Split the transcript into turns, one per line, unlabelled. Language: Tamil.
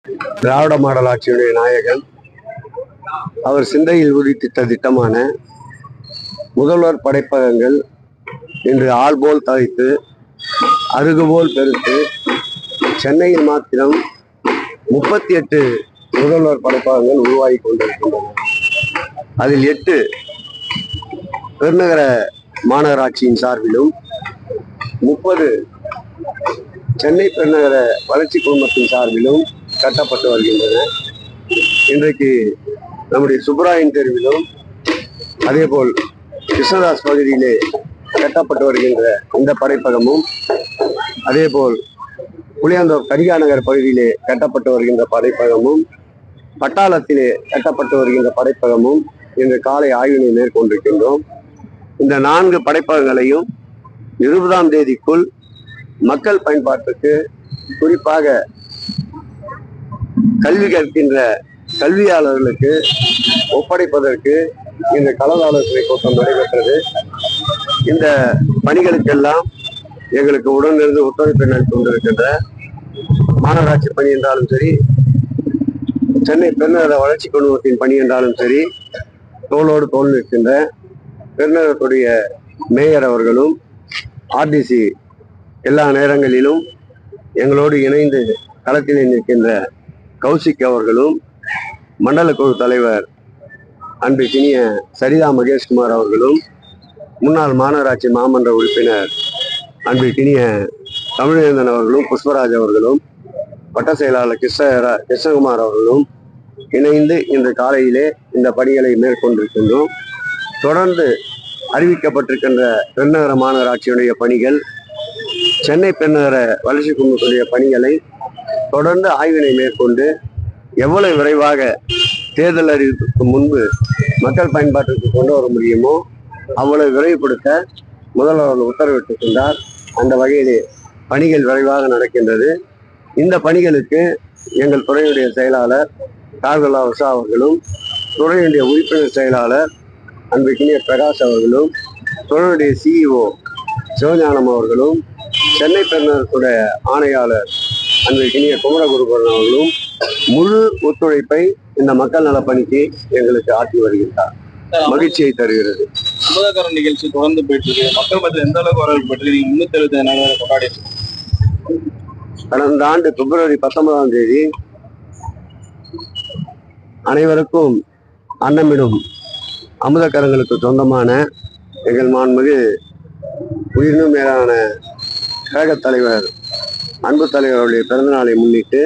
திராவிட மாடல் ஆட்சியுடைய நாயகன் அவர் சிந்தையில் உதித்திட்ட திட்டமான முதல்வர் படைப்பகங்கள் இன்று ஆள்போல் தழைத்து அருகுபோல் பெருத்து சென்னையில் மாத்திரம் 38 முதல்வர் படைப்பகங்கள் உருவாகி கொண்டிருக்கின்றன. அதில் 8 பெருநகர மாநகராட்சியின் சார்பிலும் 30 சென்னை பெருநகர வளர்ச்சி குழுமத்தின் சார்பிலும் கட்டப்பட்டு வருகின்றன. இன்றைக்கு நம்முடைய சுப்பராயன் தெருவிலும் அதேபோல் கிருஷ்ணதாஸ் பகுதியிலே கட்டப்பட்டு வருகின்ற இந்த படைப்பகமும், அதேபோல் புளியாந்தோர் கரிகா நகர் பகுதியிலே கட்டப்பட்டு வருகின்ற படைப்பகமும், பட்டாளத்திலே கட்டப்பட்டு வருகின்ற படைப்பகமும் இன்று காலை ஆய்வினை மேற்கொண்டிருக்கின்றோம். இந்த 4 படைப்பகங்களையும் 20ஆம் தேதிக்குள் மக்கள் பயன்பாட்டுக்கு, குறிப்பாக கல்வி கற்கின்ற கல்வியாளர்களுக்கு ஒப்படைப்பதற்கு இந்த கலந்து ஆலோசனை கூட்டம் நடைபெற்றது. இந்த பணிகளுக்கெல்லாம் எங்களுக்கு உடனிருந்து ஒத்துழைப்பு நல்கி கொண்டிருக்கின்ற மாநகராட்சி பணி என்றாலும் சரி, சென்னை பெருநகர வளர்ச்சி குழுமத்தின் பணி என்றாலும் சரி, தோளோடு தோல் நிற்கின்ற பெருநகரத்துடைய மேயர் அவர்களும், ஆர்டிசி எல்லா நேரங்களிலும் எங்களோடு இணைந்து களத்திலே நிற்கின்ற கௌசிக் அவர்களும், மண்டல குழு தலைவர் அன்பிற்கினிய சரிதா மகேஷ்குமார் அவர்களும், முன்னாள் மாநகராட்சி மாமன்ற உறுப்பினர் அன்பிற்கினிய தமிழேந்தன் அவர்களும், புஷ்பராஜ் அவர்களும், வட்ட செயலாளர் கிருஷ்ணகுமார் அவர்களும் இணைந்து இன்று காலையிலே இந்த பணிகளை மேற்கொண்டிருக்கின்றோம். தொடர்ந்து அறிவிக்கப்பட்டிருக்கின்ற பெருநகர மாநகராட்சியுடைய பணிகள், சென்னை பெருநகர வளர்ச்சி குழுமத்துடைய பணிகளை தொடர்ந்து ஆய்வினை மேற்கொண்டு எவ்வளவு விரைவாக தேர்தல் அறிவிப்புக்கு முன்பு மக்கள் பயன்பாட்டிற்கு கொண்டு வர முடியுமோ அவ்வளவு விரைவுபடுத்த முதல்வர் உத்தரவிட்டிருக்கின்றார். அந்த வகையிலே பணிகள் விரைவாக நடக்கின்றது. இந்த பணிகளுக்கு எங்கள் துறையுடைய செயலாளர் கார்குலா உஷா அவர்களும், துறையுடைய உறுப்பினர் செயலாளர் அன்பிற்கினிய பிரகாஷ் அவர்களும், துறையுடைய சிஇஓ சிவஞானம் அவர்களும், சென்னை பெருநகரத்துடைய ஆணையாளர் அன்பிற்கினிய குமரகுருபரன் அவர்களும் முழு ஒத்துழைப்பை இந்த மக்கள் நலப்பணிக்கு எங்களுக்கு ஆற்றி வருகின்றார். மகிழ்ச்சியை தருகிறது.
அமுதகரம் நிகழ்ச்சி தொடர்ந்து போயிட்டு இருக்கு. மக்கள் மத்தியில் எந்த அளவுக்கு வரவேற்பு பெற்று நீங்க 375 கொண்டாடி?
கடந்த ஆண்டு பிப்ரவரி 19ஆம் தேதி அனைவருக்கும் அன்னமிடும் அமுதக்கரங்களுக்கு சொந்தமான எங்கள் மாண்புமிகு உயிரினும் மேலான கழக தலைவர் அன்பு தலைவருடைய பிறந்த நாளை முன்னிட்டு